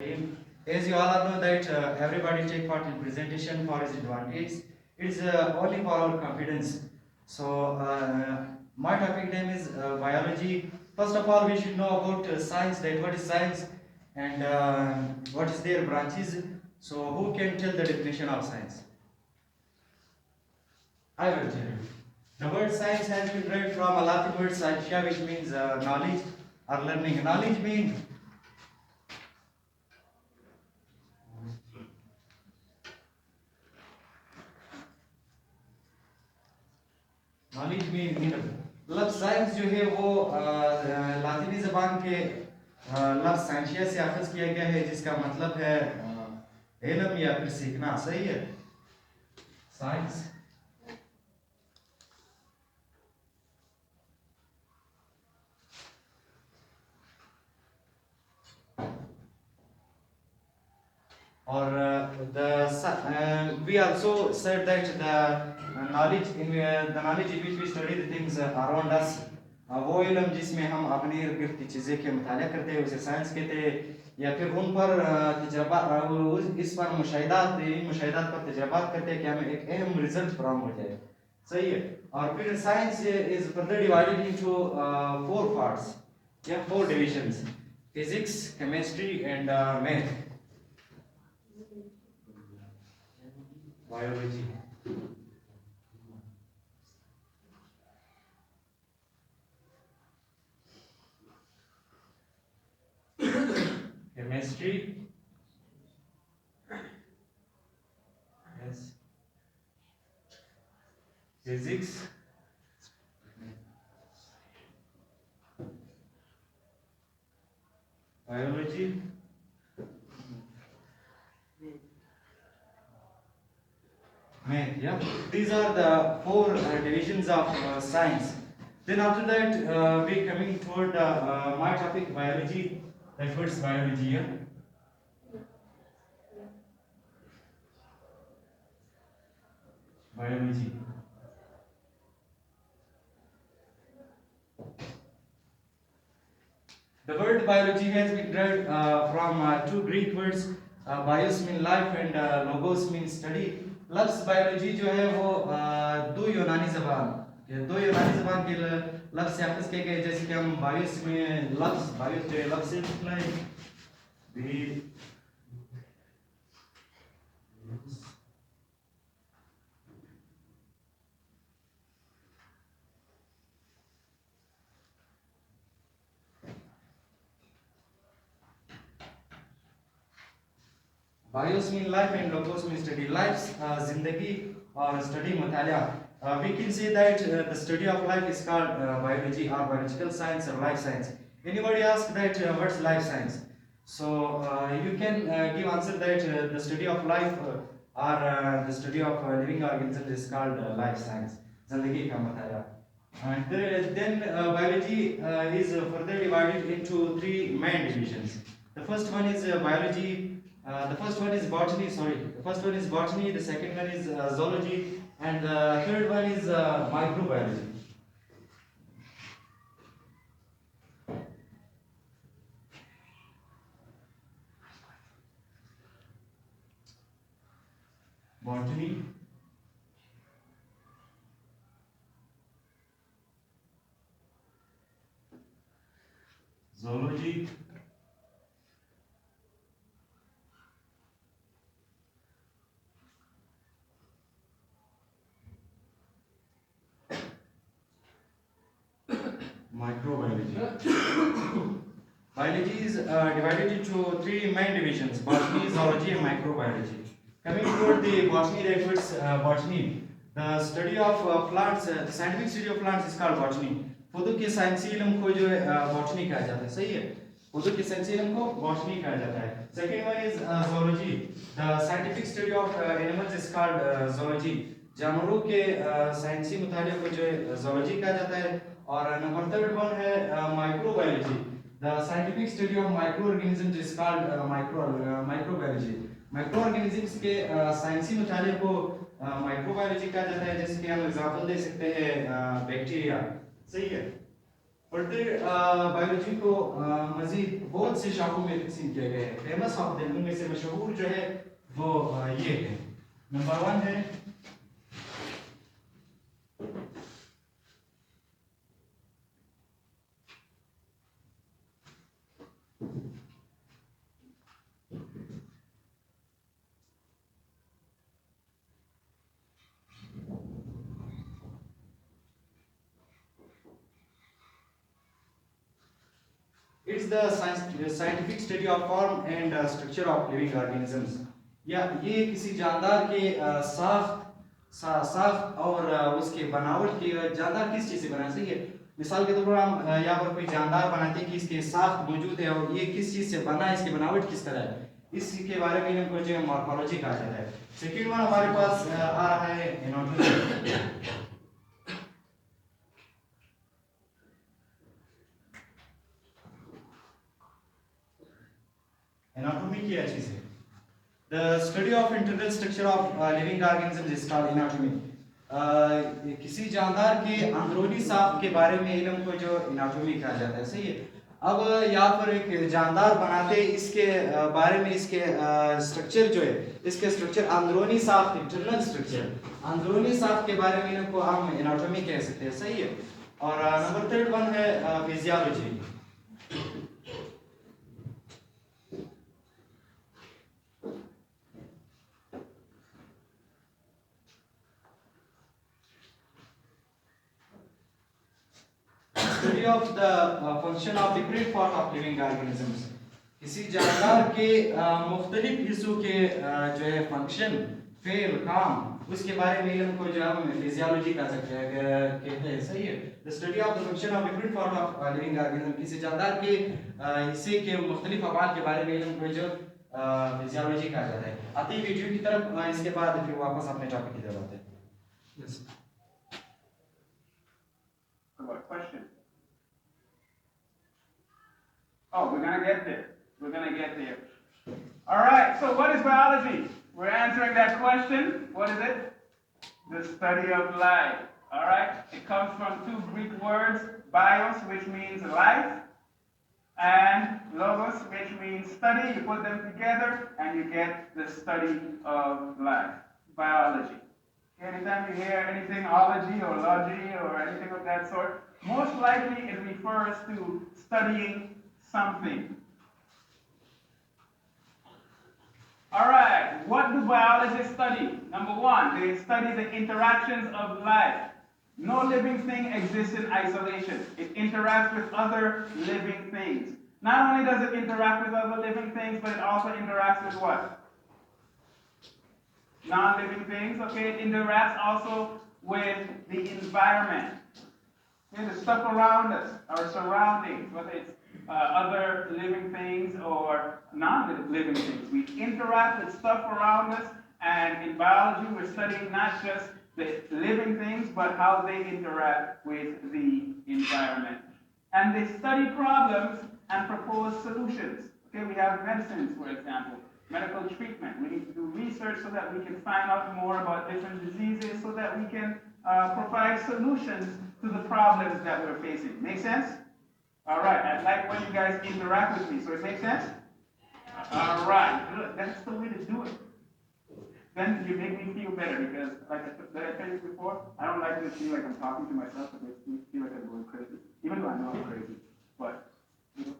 As you all know that everybody take part in presentation for his advantage. It's only for our confidence. So my topic name is biology. First of all, we should know about science. That what is science and what is their branches. So who can tell the definition of science? I will tell you. The word science has been derived from a Latin word scientia, which means knowledge or learning. Knowledge में मतलब science जो है वो लातिनी जबान के लफ्ज scientia से अखज किया गया है जिसका मतलब है इल्म या फिर सीखना सही है science or we also said that the knowledge in the knowledge in which we study the things around us वो इल्म जिसमें हम अपने इर्द गिर्द की चीज़ें के मुताला करते हैं उसे साइंस कहते हैं या फिर उन पर तजर्बा इस पर मुशाहिदात पर तजर्बात करते हैं कि हमें एक अहम रिजल्ट फराहम हो जाए सही है और फिर science is further divided into four parts या four divisions physics chemistry and math biology chemistry yes physics biology math yeah these are the four divisions of science then after that we coming toward my topic biology that word's biology yeah biology the word biology has been derived from two Greek words bios mean life and logos mean study लफ्ज biology जो है वो दो यूनानी जबान के लफ्ज से अखज़ किए गए जैसे कि हम बायोस में लफ्ज बायोस जो है लफ्ज से निकला है Bios mean life and logos mean study. Life's zindagi or study mutala. We can say that the study of life is called biology or biological science or life science. Anybody ask that what's life science? So you can give answer that the study of life or the study of living organisms is called life science. Zindagi ka mutala. And then biology is further divided into three main divisions. The first one is biology. The first one is botany. Sorry, the first one is botany. The second one is zoology, and the third one is microbiology. Botany, zoology, microbiology. Biology is divided into three main divisions: botany, zoology, and microbiology. Coming toward the botany, that was botany. The study of plants, the scientific study of plants is called botany. पौधों के साइंसी इल्म को जो है botany कहा जाता है सही है पौधों के साइंसी इल्म को बॉटनी कहा जाता है second one is zoology the scientific study of animals is called zoology जानवरों के साइंसी मुताले को जो है zoology कहा जाता है और नंबर थर्ड वन है microbiology the scientific study of microorganisms is called microbiology microorganisms के साइंसी मुताले को माइक्रोबायोलॉजी कहा जाता है जैसे कि हम एग्जांपल दे सकते हैं बैक्टीरिया सही है फर्दर बायोलॉजी को मजीद बहुत से शाखों में तकसीम किया गया है। फेमस ऑफ दिन उनमें से मशहूर जो है वो ये है। नंबर 1 है It's the scientific study of form and structure of living organisms. या ये किसी जानदार के साख और उसके बनावट की जानदार किस चीज़ से बना सही है। मिसाल के तौर पर हम यहाँ पर कोई जानदार बनाते हैं कि इसके साख मौजूद है और ये किस चीज़ से बना है, इसकी बनावट किस तरह है, इसके बारे में हमको जो है मॉर्फोलॉजी कहा जाता है। सेकेंड वन हमारे पास आ रहा है एनाटॉमी। एनाटॉमी क्या चीज़ है? The study of internal structure of living organisms is called anatomy. किसी जानदार के अंदरूनी साख के बारे में इल्म को जो एनाटॉमी कहा जाता है सही है। अब यहाँ पर एक जानदार बनाते इसके बारे में इसके स्ट्रक्चर जो है, इसके स्ट्रक्चर अंदरूनी साख, इंटरनल स्ट्रक्चर, अंदरूनी साख के बारे में इनको हम एनाटॉमी कह सकते हैं सही है। और नंबर 3 वन है physiology. Study of the function of different part of living organisms. किसी जानदार के मुख्तलिफ हिस्सों के जो है फंक्शन, फेल, काम, उसके बारे में इल्म को जो हम फिजियोलॉजी कह सकते हैं, कहते हैं सही है। The study of the function of different part of living organism. किसी जानदार के हिस्से के मुख्तलिफ अफ़आल के बारे में इल्म को जो फिजियोलॉजी कहा जाता है। आते ही वीडियो की तरफ, इसके बाद फिर वापस अपने टॉपिक की तरफ आते हैं। Yes. Question. Oh, we're going to get there. We're going to get there. All right, so what is biology? We're answering that question. What is it? The study of life. All right, it comes from 2 Greek words, bios, which means life, and logos, which means study. You put them together and you get the study of life, biology. Anytime you hear anything ology or logy or anything of that sort, most likely it refers to studying something. All right, what do biologists study? Number 1, they study the interactions of life. No living thing exists in isolation. It interacts with other living things. Not only does it interact with other living things, but it also interacts with what? Non-living things, okay? It interacts also with the environment. Okay, the stuff around us, our surroundings, whether it's other living things or non-living things. We interact with stuff around us, and in biology, we're studying not just the living things, but how they interact with the environment. And they study problems and propose solutions. Okay, we have medicines, for example, medical treatment. We need to do research so that we can find out more about different diseases so that we can provide solutions to the problems that we're facing. Make sense? All right, I'd like when you guys interact with me. So it makes sense? All right, good. That's the way to do it. Then you make me feel better because, like I told you before, I don't like to feel like I'm talking to myself. It makes me feel like I'm going crazy, even though I know I'm crazy. But you know,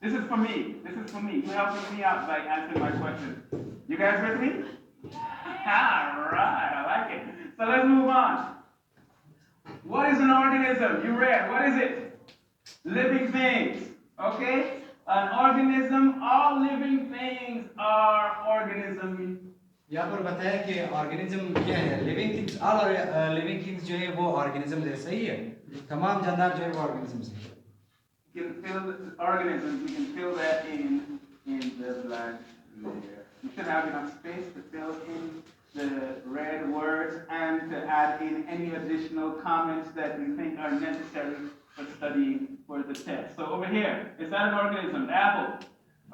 this is for me. This is for me. You helping me out by answering my questions. You guys with me? All right, I like it. So let's move on. What is an organism? You read. What is it? Living things. Okay? An organism, all living things are organisms. यहाँ पर बताया कि organism क्या है। Living things, all living things जो है वो organism है सही है। तमाम जानदार जो है वो ऑर्गेनिज्म्स हैं। You can fill the organisms, you can fill that in the blank layer. You should have enough space to fill in the red words and to add in any additional comments that you think are necessary for studying for the test. So over here, is that an organism? Apple.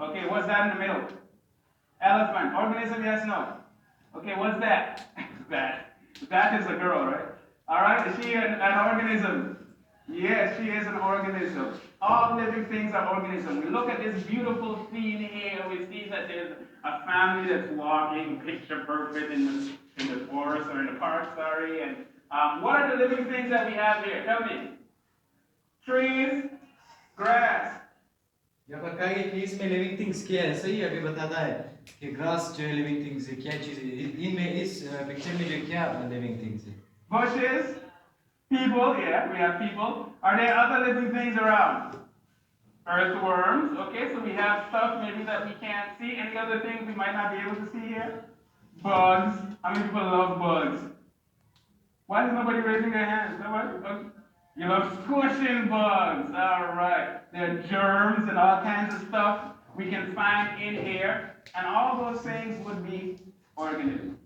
Okay, what's that in the middle? Elephant. Organism, yes, no? Okay, what's that? That is a girl, right? All right, is she an organism? Yes, she is an organism. All living things are organisms. We look at this beautiful scene here. We see that there's a family that's walking picture perfect in the forest or in the park, sorry. And what are the living things that we have here? Tell me. Trees, grass. यहाँ पर कहा गया कि इसमें living things क्या है, सही है, अभी बताता है कि ग्रास जो है लिविंग थिंग्स है, क्या चीज है इनमें, इस पिक्चर में जो क्या लिविंग थिंग्स है. Bushes, people, yeah, we have people. Are there other living things around? Earthworms, okay, so we have stuff maybe that we can't see. Any other things we might not be able to see here? Bugs. How many people love bugs? Why is nobody raising their hands? Nobody? Okay. You love squishing bugs. All right. There are germs and all kinds of stuff we can find in here. And all those things would be organisms.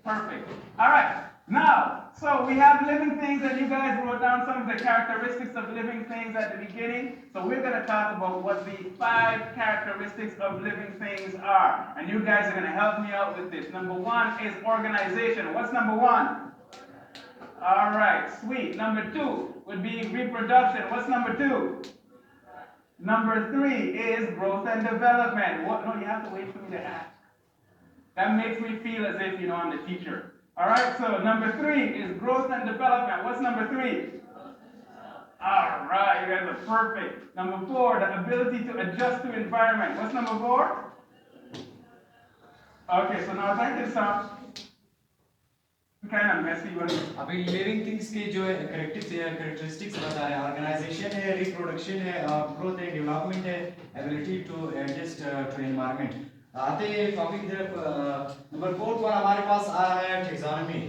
Perfect. All right. Now, so we have living things, and you guys wrote down some of the characteristics of living things at the beginning. So we're going to talk about what the 5 characteristics of living things are. And you guys are going to help me out with this. Number 1 is organization. What's number 1? All right, sweet. Number 2 would be reproduction. What's number 2? Number 3 is growth and development. What? No, you have to wait for me to ask. That makes me feel as if, I'm the teacher. All right, so number 3 is growth and development. What's number 3? All right, you guys are perfect. Number 4, the ability to adjust to environment. What's number 4? Okay, so now that is kind of messy one. अभी living things के जो characteristics बता रहे हैं, organisation है, reproduction है, growth है, development है, ability to adjust to environment. आते हैं टॉपिक नंबर 4 पर हमारे पास आ रहा है taxonomy.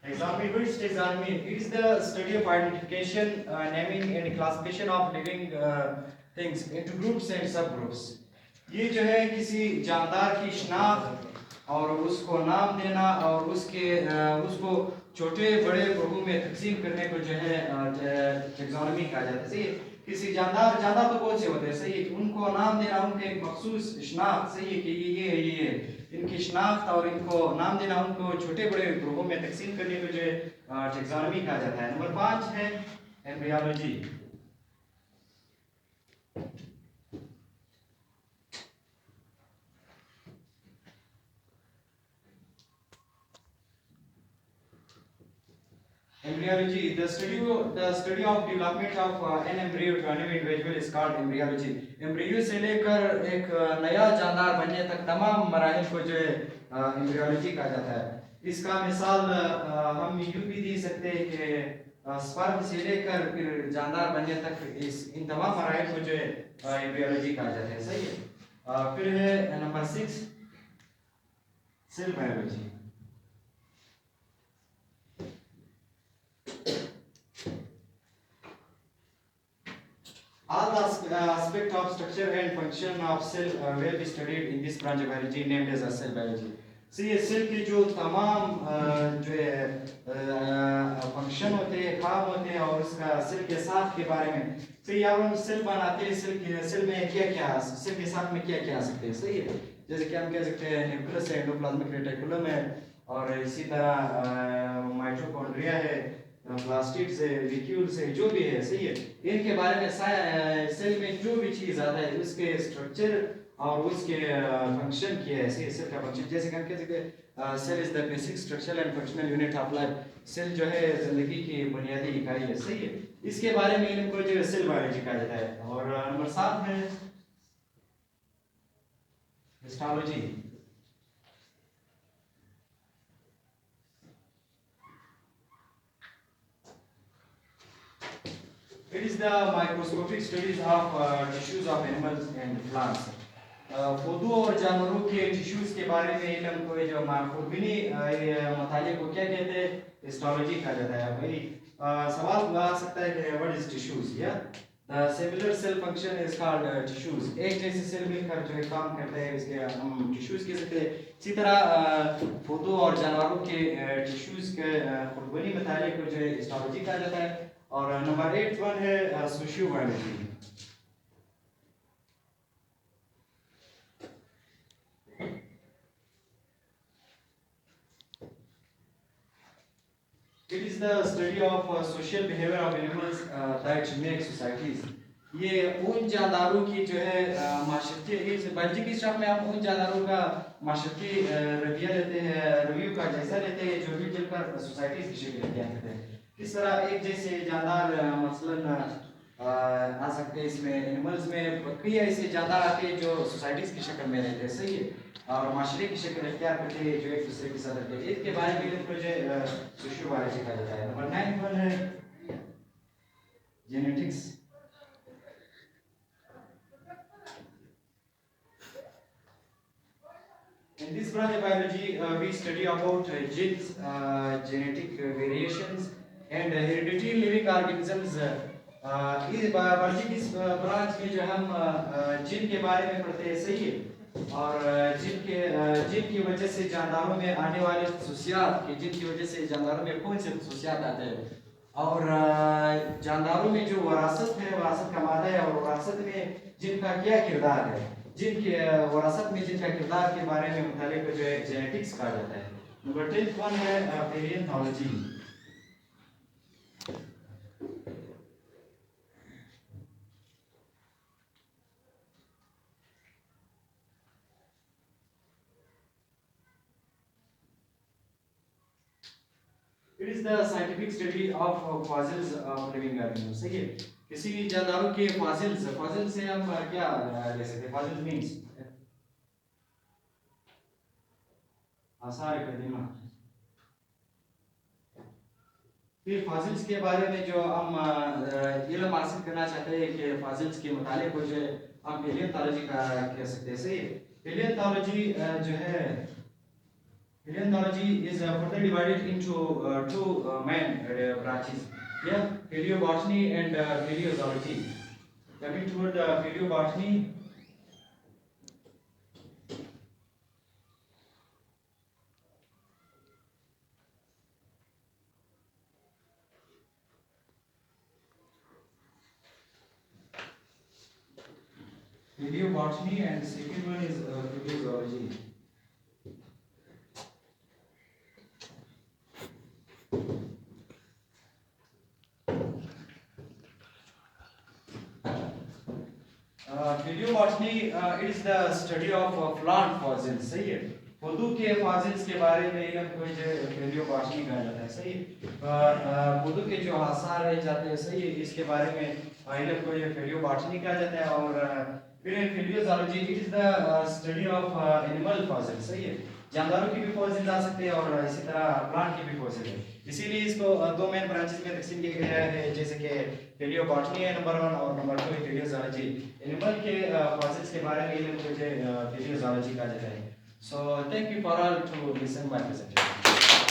Taxonomy, what is taxonomy? It is the study of identification, naming and classification of living things into groups and subgroups. ये जो है किसी जानदार की शिनाख्त और उसको नाम देना और उसको छोटे बड़े ग्रुपों में तकसीम करने को जो है टैक्सोनॉमी कहा जाता है. सही है, किसी जानदार तो बहुत से होते हैं, सही है, उनको नाम देना, उनके एक मखसूस शिनाख्त, सही है कि ये इनकी शिनाख्त और इनको नाम देना, उनको छोटे बड़े ग्रुपों में तकसीम करने को जो है टैक्सोनॉमी कहा जाता है. नंबर 5 है embryology. Embryology, the study of development of an embryo to a new individual is called embryology. Embryo से लेकर एक नया जानदार बनने तक तमाम मराहिल को जो है एम्ब्रियोलॉजी कहा जाता है. इसका मिसाल हम यूं भी दे सकते हैं कि स्पर्म से लेकर फिर जानदार बनने तक इन तमाम मराहिल को जो है एम्ब्रियोलॉजी कहा जाता है. सही है. फिर है number 6 cell biology. All the aspect of structure and function of cell will be studied in this branch of biology named as a cell biology. So ये सेल के जो तमाम जो है फंक्शन होते हैं, काम होते हैं और उसका सेल के साथ के बारे में, तो ये हम सेल बनाते हैं, सेल में क्या सेल के साथ में क्या आ सकते हैं. सही है, जैसे कि हम कह सकते हैं न्यूक्लियस है, एंडोप्लाज्मिक रेटिकुलम है, और इसी तरह माइटोकॉन्ड्रिया है, प्लास्टिड्स है, वैक्यूल्स है, जो भी है. सही है, इनके बारे में सेल में जो भी चीज आता है उसके स्ट्रक्चर और उसके फंक्शन क्या है. सही, सेल का फंक्शन, जैसे कि हम कह सकते हैं cell is the basic structural and functional unit of life. Cell जो है जिंदगी की बुनियादी इकाई है. सही है, इसके बारे में इनको जो है सेल बायोलॉजी कहा जाता है. और नंबर 7 है histology. It is the microscopic studies of tissues of animals and plants. पौधों और जानवरों के टिश्यूज के बारे में इल्म को जो खुरबिनी मताले को क्या कहते हैं, हिस्टोलॉजी कहा जाता है. भाई सवाल आ सकता है कि व्हाट इज टिश्यूज. या the cellular cell function is called tissues. एक जैसे सेल मिलकर जो है काम करते हैं, इसके हम टिश्यूज कह सकते हैं. इसी तरह पौधों और जानवरों के टिश्यूज के खुरबिनी मताले को जो है हिस्टोलॉजी कहा जाता है. और नंबर 8 है socio biology. It is the study of social behavior of animals that make societies. ये उन जानदारों की जो है माशरती इस बायोलॉजी की स्टाफ में हम उन जानदारों का माशरती रवैया लेते हैं, रिव्यू का जायजा लेते हैं जो भी मिलकर सोसाइटीज की शक्ल इख्तियार करते हैं। किस तरह एक जैसे जानदार मसलन आ सकते हैं इसमें एनिमल्स में कई ऐसे जानदार आते हैं जो सोसाइटीज की शक्ल में रहते हैं, सही है, और माशरे की शक्ल इख्तियार करते हैं जो एक दूसरे के साथ रहते हैं। इसके बारे में सोशियो बायोलॉजी कहा जाता है। नंबर 9 पर है genetics. In this branch of biology, we study about genes, genetic variations, and hereditary living organisms. इस बायोलॉजी की ब्रांच में जो हम जीन के बारे में पढ़ते हैं, सही है, और जीन की वजह से जानदारों में आने वाले खसूसियात के जीन की वजह से जानदारों में कौन से खसूसियात आते हैं, और जानदारों में जो वरासत है, वरासत का मादा है, और वरासत में जीन का क्या किरदार है, जिन के वरासत में जिनका किरदार के बारे में मुतालिक जो है जेनेटिक्स कहा जाता है। नंबर 10 वन है पैलियोंटोलॉजी। It is the scientific study of fossils of living organisms, सही है। किसी जानदारों के फॉसिल्स से हम क्या ले सकते हैं? फॉसिल्स मींस आसार कदीमा। फिर फॉसिल्स के बारे में जो हम इल्म हासिल करना चाहते हैं कि फॉसिल्स के मुताले को जो है हम पैलियोंटोलॉजी का कह सकते हैं, सही है। पैलियोंटोलॉजी जो है Paleontology is further divided into two main branches. Yeah, paleobotany and paleozoology. Coming toward paleobotany, paleobotany, and the second one is paleozoology. Paleobotany it is the study of plant fossils, सही है। पौधों के फॉसिल्स के बारे में इल्म को जो पैलियोबॉटनी कहा जाता है, सही है। और पौधों के जो आसार रह जाते हैं, सही है, इसके बारे में इल्म को जो पैलियोबॉटनी कहा जाता है। और फिर palaeozoology it is the study of animal fossils, सही है। जानदारों की भी फॉसिल्स आ सकते हैं और इसी तरह प्लांट की भी फॉसिल है। इसीलिए इसको दो मेन ब्रांचेस में तकसीम किया गया है, जैसे कि पैलियोबॉटनी है नंबर 1 और नंबर 2 पैलियोजोलॉजी। एनिमल के फॉसिल्स के बारे में इल्म को जो पैलियोजोलॉजी कहा जाता है। So thank you for all to listen my presentation.